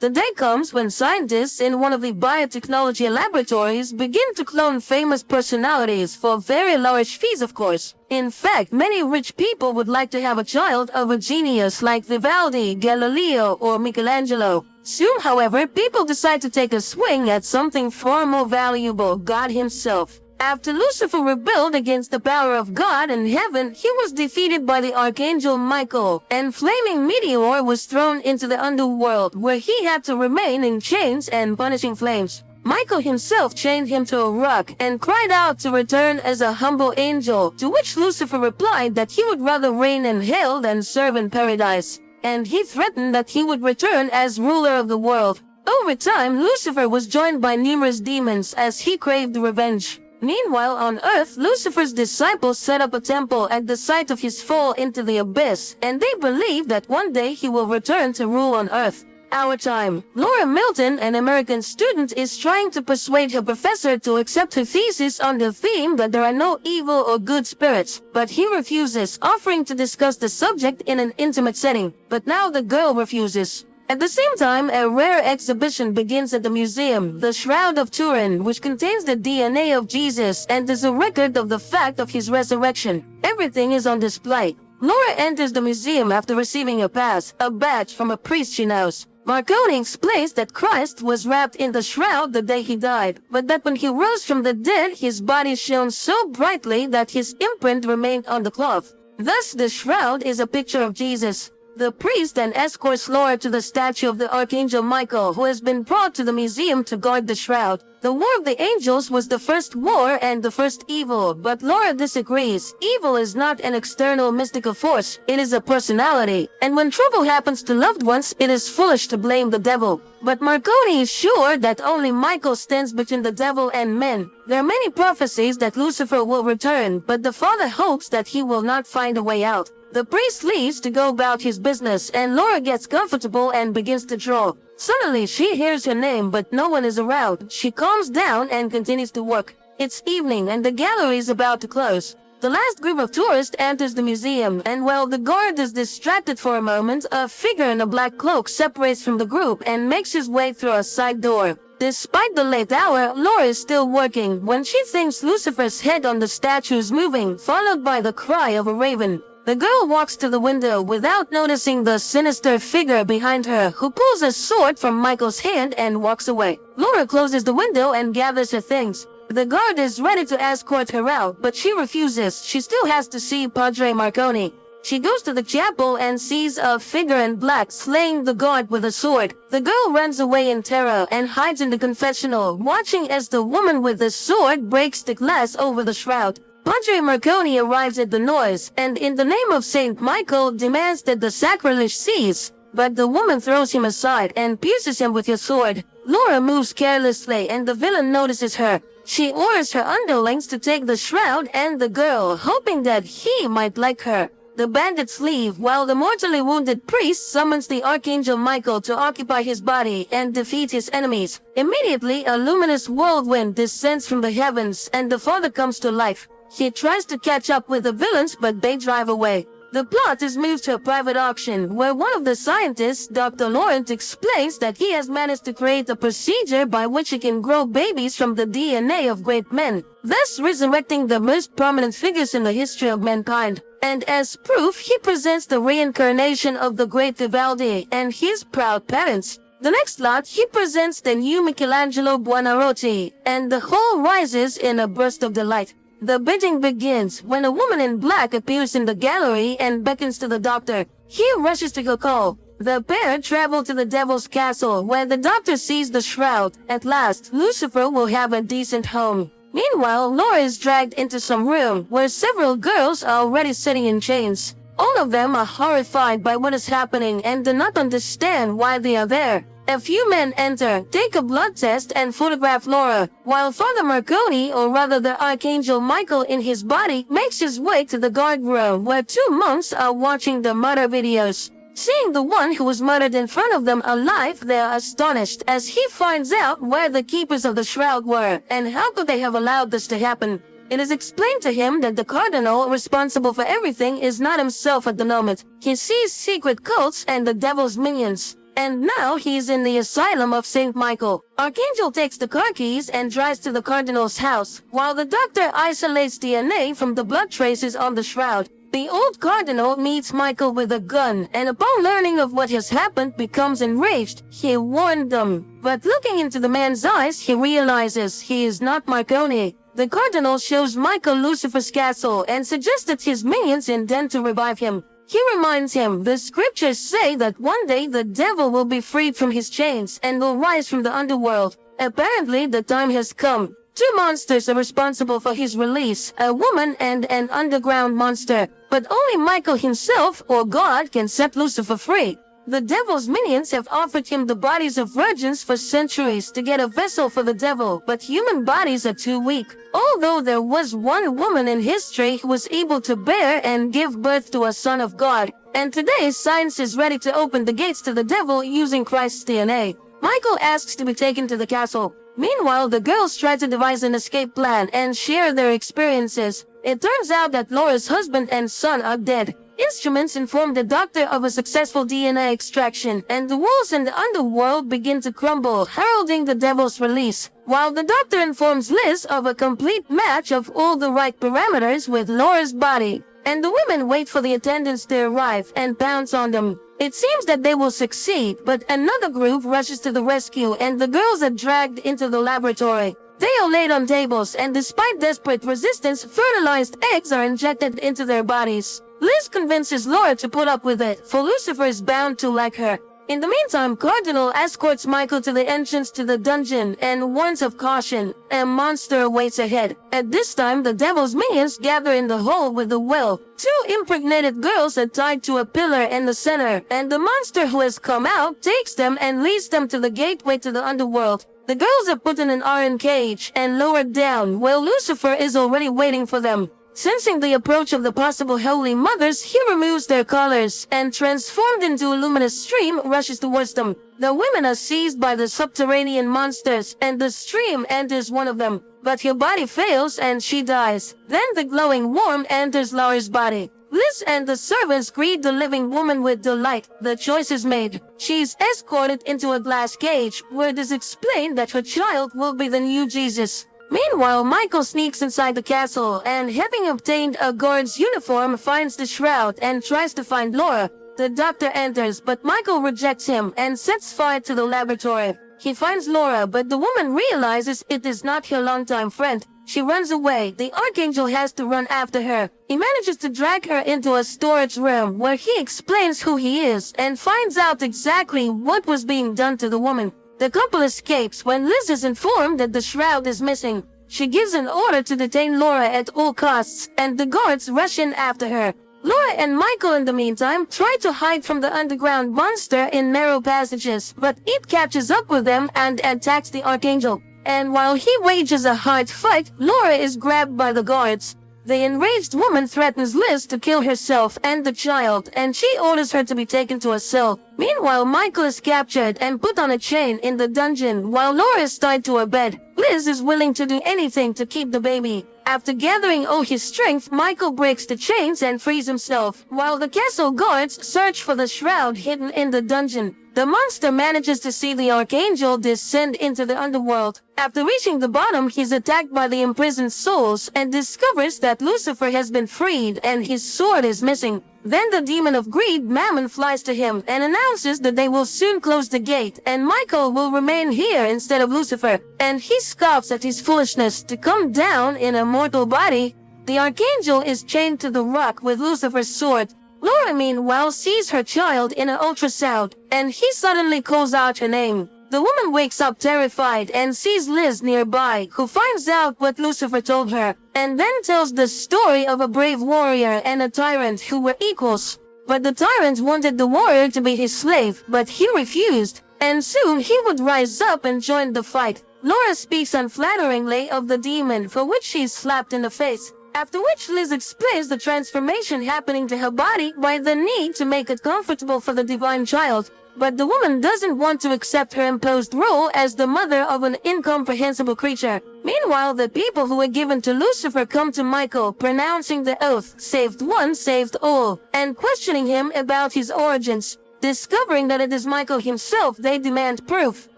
The day comes when scientists in one of the biotechnology laboratories begin to clone famous personalities for very large fees, of course. In fact, many rich people would like to have a child of a genius like Vivaldi, Galileo, or Michelangelo. Soon, however, people decide to take a swing at something far more valuable, God himself. After Lucifer rebelled against the power of God in heaven, he was defeated by the Archangel Michael, and flaming meteor was thrown into the underworld, where he had to remain in chains and punishing flames. Michael himself chained him to a rock and cried out to return as a humble angel, to which Lucifer replied that he would rather reign in hell than serve in paradise, and he threatened that he would return as ruler of the world. Over time, Lucifer was joined by numerous demons as he craved revenge. Meanwhile, on earth, Lucifer's disciples set up a temple at the site of his fall into the abyss, and they believe that one day he will return to rule on earth. Our time. Laura Milton, an American student, is trying to persuade her professor to accept her thesis on the theme that there are no evil or good spirits, but he refuses, offering to discuss the subject in an intimate setting. But now the girl refuses. At the same time, a rare exhibition begins at the museum, the Shroud of Turin, which contains the DNA of Jesus and is a record of the fact of his resurrection. Everything is on display. Laura enters the museum after receiving a pass, a badge from a priest she knows. Marconi explains that Christ was wrapped in the shroud the day he died, but that when he rose from the dead, his body shone so brightly that his imprint remained on the cloth. Thus, the shroud is a picture of Jesus. The priest then escorts Laura to the statue of the Archangel Michael, who has been brought to the museum to guard the shroud. The War of the Angels was the first war and the first evil, but Laura disagrees. Evil is not an external mystical force, it is a personality. And when trouble happens to loved ones, it is foolish to blame the devil. But Marconi is sure that only Michael stands between the devil and men. There are many prophecies that Lucifer will return, but the father hopes that he will not find a way out. The priest leaves to go about his business, and Laura gets comfortable and begins to draw. Suddenly, she hears her name, but no one is around. She calms down and continues to work. It's evening, and the gallery is about to close. The last group of tourists enters the museum, and while the guard is distracted for a moment, a figure in a black cloak separates from the group and makes his way through a side door. Despite the late hour, Laura is still working when she thinks Lucifer's head on the statue is moving, followed by the cry of a raven. The girl walks to the window without noticing the sinister figure behind her, who pulls a sword from Michael's hand and walks away. Laura closes the window and gathers her things. The guard is ready to escort her out, but she refuses. She still has to see Padre Marconi. She goes to the chapel and sees a figure in black slaying the guard with a sword. The girl runs away in terror and hides in the confessional, watching as the woman with the sword breaks the glass over the shroud. Padre Marconi arrives at the noise, and in the name of Saint Michael demands that the sacrilege cease, but the woman throws him aside and pierces him with her sword. Laura moves carelessly, and the villain notices her. She orders her underlings to take the shroud and the girl, hoping that he might like her. The bandits leave, while the mortally wounded priest summons the Archangel Michael to occupy his body and defeat his enemies. Immediately, a luminous whirlwind descends from the heavens, and the father comes to life. He tries to catch up with the villains, but they drive away. The plot is moved to a private auction, where one of the scientists, Dr. Laurent, explains that he has managed to create a procedure by which he can grow babies from the DNA of great men, thus resurrecting the most prominent figures in the history of mankind. And as proof, he presents the reincarnation of the great Vivaldi and his proud parents. The next lot, he presents the new Michelangelo Buonarroti, and the whole rises in a burst of delight. The bidding begins when a woman in black appears in the gallery and beckons to the doctor. He rushes to her call. The pair travel to the devil's castle, where the doctor sees the shroud. At last, Lucifer will have a decent home. Meanwhile, Laura is dragged into some room where several girls are already sitting in chains. All of them are horrified by what is happening and do not understand why they are there. A few men enter, take a blood test, and photograph Laura, while Father Marconi, or rather the Archangel Michael in his body, makes his way to the guard room where two monks are watching the murder videos. Seeing the one who was murdered in front of them alive, they are astonished as he finds out where the keepers of the shroud were, and how could they have allowed this to happen. It is explained to him that the cardinal responsible for everything is not himself at the moment. He sees secret cults and the devil's minions. and now he's in the asylum of St. Michael. Archangel takes the car keys and drives to the cardinal's house, while the doctor isolates DNA from the blood traces on the shroud. The old cardinal meets Michael with a gun, and upon learning of what has happened, becomes enraged. He warned them, but looking into the man's eyes, he realizes he is not Marconi. The cardinal shows Michael Lucifer's castle and suggests that his minions intend to revive him. He reminds him the scriptures say that one day the devil will be freed from his chains and will rise from the underworld. Apparently, the time has come. Two monsters are responsible for his release, a woman and an underground monster. But only Michael himself, or God, can set Lucifer free. The devil's minions have offered him the bodies of virgins for centuries to get a vessel for the devil, but human bodies are too weak. Although there was one woman in history who was able to bear and give birth to a son of God, and today science is ready to open the gates to the devil using Christ's DNA. Michael asks to be taken to the castle. Meanwhile, the girls try to devise an escape plan and share their experiences. It turns out that Laura's husband and son are dead. Instruments inform the doctor of a successful DNA extraction, and the walls in the underworld begin to crumble, heralding the devil's release. While the doctor informs Liz of a complete match of all the right parameters with Laura's body, and the women wait for the attendants to arrive and pounce on them. It seems that they will succeed, but another group rushes to the rescue and the girls are dragged into the laboratory. They are laid on tables, and despite desperate resistance, fertilized eggs are injected into their bodies. Liz convinces Laura to put up with it, for Lucifer is bound to like her. In the meantime, Cardinal escorts Michael to the entrance to the dungeon and warns of caution. A monster awaits ahead. At this time, the devil's minions gather in the hole with the well. Two impregnated girls are tied to a pillar in the center, and the monster who has come out takes them and leads them to the gateway to the underworld. The girls are put in an iron cage and lowered down, while Lucifer is already waiting for them. Sensing the approach of the possible Holy Mothers, he removes their collars and, transformed into a luminous stream, rushes towards them. The women are seized by the subterranean monsters, and the stream enters one of them. But her body fails and she dies. Then the glowing worm enters Laura's body. Liz and the servants greet the living woman with delight. The choice is made. She is escorted into a glass cage, where it is explained that her child will be the new Jesus. Meanwhile, Michael sneaks inside the castle and, having obtained a guard's uniform, finds the shroud and tries to find Laura. The doctor enters, but Michael rejects him and sets fire to the laboratory. He finds Laura, but the woman realizes it is not her longtime friend. She runs away. The Archangel has to run after her. He manages to drag her into a storage room where he explains who he is and finds out exactly what was being done to the woman. The couple escapes when Liz is informed that the shroud is missing. She gives an order to detain Laura at all costs, and the guards rush in after her. Laura and Michael, in the meantime, try to hide from the underground monster in narrow passages, but it catches up with them and attacks the Archangel. And while he wages a hard fight, Laura is grabbed by the guards. The enraged woman threatens Liz to kill herself and the child, and she orders her to be taken to a cell. Meanwhile, Michael is captured and put on a chain in the dungeon while Laura is tied to a bed. Liz is willing to do anything to keep the baby. After gathering all his strength, Michael breaks the chains and frees himself, while the castle guards search for the shroud hidden in the dungeon. The monster manages to see the Archangel descend into the underworld. After reaching the bottom, he's attacked by the imprisoned souls and discovers that Lucifer has been freed and his sword is missing. Then the demon of greed, Mammon, flies to him and announces that they will soon close the gate and Michael will remain here instead of Lucifer. And he scoffs at his foolishness to come down in a mortal body. The Archangel is chained to the rock with Lucifer's sword. Laura, meanwhile, sees her child in an ultrasound, and he suddenly calls out her name. The woman wakes up terrified and sees Liz nearby, who finds out what Lucifer told her, and then tells the story of a brave warrior and a tyrant who were equals. But the tyrant wanted the warrior to be his slave, but he refused, and soon he would rise up and join the fight. Laura speaks unflatteringly of the demon, for which she is slapped in the face. After which Liz explains the transformation happening to her body by the need to make it comfortable for the divine child. But the woman doesn't want to accept her imposed role as the mother of an incomprehensible creature. Meanwhile, the people who were given to Lucifer come to Michael, pronouncing the oath, "Saved one, saved all," and questioning him about his origins. Discovering that it is Michael himself, they demand proof,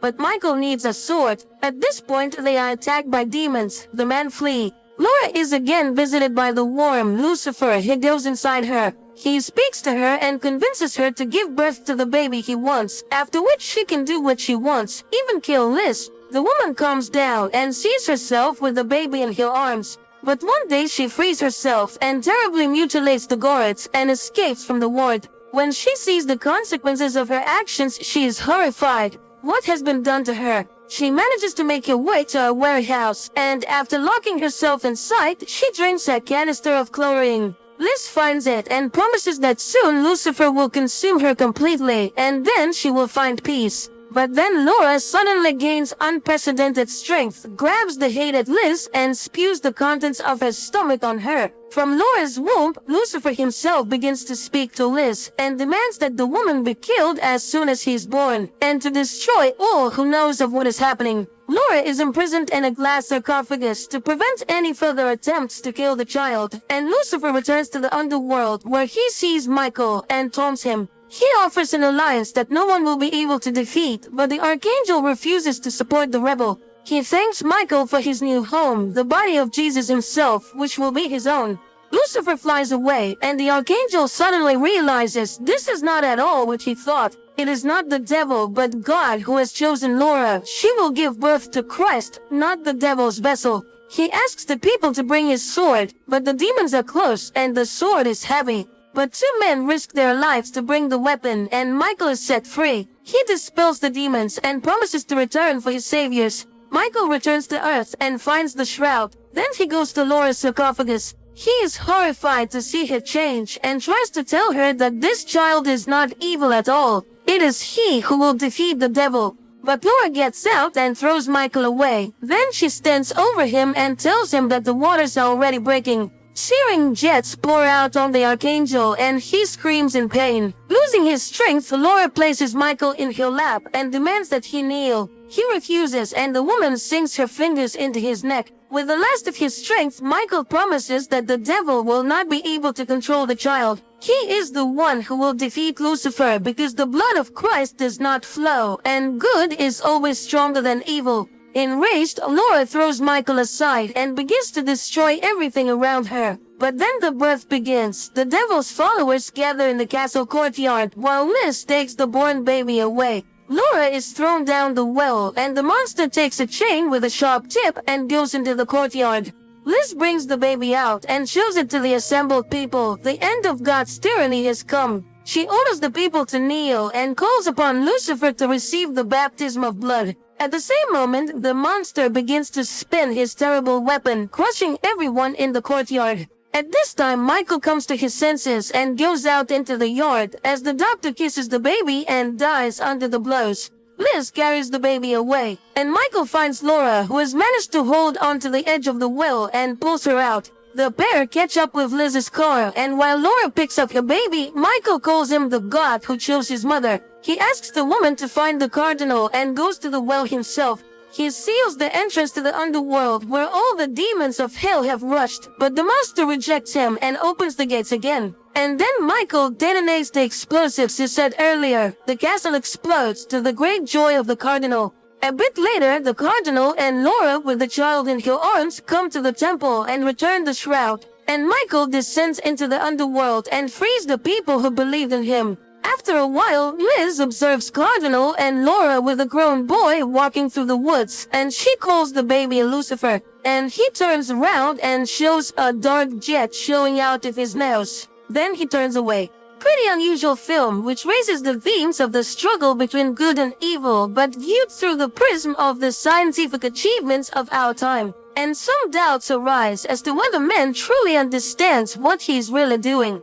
but Michael needs a sword. At this point, they are attacked by demons. The men flee. Laura is again visited by the worm, Lucifer. He goes inside her. He speaks to her and convinces her to give birth to the baby he wants, after which she can do what she wants, even kill Liz. The woman calms down and sees herself with the baby in her arms. But one day she frees herself and terribly mutilates the guards and escapes from the ward. When she sees the consequences of her actions, she is horrified. What has been done to her? She manages to make her way to a warehouse, and after locking herself inside, she drinks a canister of chlorine. Liz finds it and promises that soon Lucifer will consume her completely, and then she will find peace. But then Laura suddenly gains unprecedented strength, grabs the hated Liz, and spews the contents of her stomach on her. From Laura's womb, Lucifer himself begins to speak to Liz, and demands that the woman be killed as soon as he is born, and to destroy all who knows of what is happening. Laura is imprisoned in a glass sarcophagus to prevent any further attempts to kill the child, and Lucifer returns to the underworld where he sees Michael and taunts him. He offers an alliance that no one will be able to defeat, but the Archangel refuses to support the rebel. He thanks Michael for his new home, the body of Jesus himself, which will be his own. Lucifer flies away, and the Archangel suddenly realizes this is not at all what he thought. It is not the devil, but God who has chosen Laura. She will give birth to Christ, not the devil's vessel. He asks the people to bring his sword, but the demons are close, and the sword is heavy. But two men risk their lives to bring the weapon, and Michael is set free. He dispels the demons and promises to return for his saviors. Michael returns to Earth and finds the shroud. Then he goes to Laura's sarcophagus. He is horrified to see her change and tries to tell her that this child is not evil at all. It is he who will defeat the devil. But Laura gets out and throws Michael away. Then she stands over him and tells him that the waters are already breaking. Searing jets pour out on the Archangel, and he screams in pain. Losing his strength, Laura places Michael in her lap and demands that he kneel. He refuses, and the woman sinks her fingers into his neck. With the last of his strength, Michael promises that the devil will not be able to control the child. He is the one who will defeat Lucifer because the blood of Christ does not flow, and good is always stronger than evil. Enraged, Laura throws Michael aside and begins to destroy everything around her. But then the birth begins. The devil's followers gather in the castle courtyard while Liz takes the born baby away. Laura is thrown down the well, and the monster takes a chain with a sharp tip and goes into the courtyard. Liz brings the baby out and shows it to the assembled people. The end of God's tyranny has come. She orders the people to kneel and calls upon Lucifer to receive the baptism of blood. At the same moment, the monster begins to spin his terrible weapon, crushing everyone in the courtyard. At this time, Michael comes to his senses and goes out into the yard as the doctor kisses the baby and dies under the blows. Liz carries the baby away, and Michael finds Laura, who has managed to hold onto the edge of the well, and pulls her out. The pair catch up with Liz's car, and while Laura picks up her baby, Michael calls him the god who chose his mother. He asks the woman to find the cardinal and goes to the well himself. He seals the entrance to the underworld where all the demons of hell have rushed, but the monster rejects him and opens the gates again. And then Michael detonates the explosives he said earlier. The castle explodes to the great joy of the cardinal. A bit later, the cardinal and Laura with the child in her arms come to the temple and return the shroud. And Michael descends into the underworld and frees the people who believed in him. After a while, Liz observes Cardinal and Laura with a grown boy walking through the woods, and she calls the baby Lucifer. And he turns around and shows a dark jet showing out of his nose. Then he turns away. Pretty unusual film, which raises the themes of the struggle between good and evil, but viewed through the prism of the scientific achievements of our time. And some doubts arise as to whether man truly understands what he's really doing.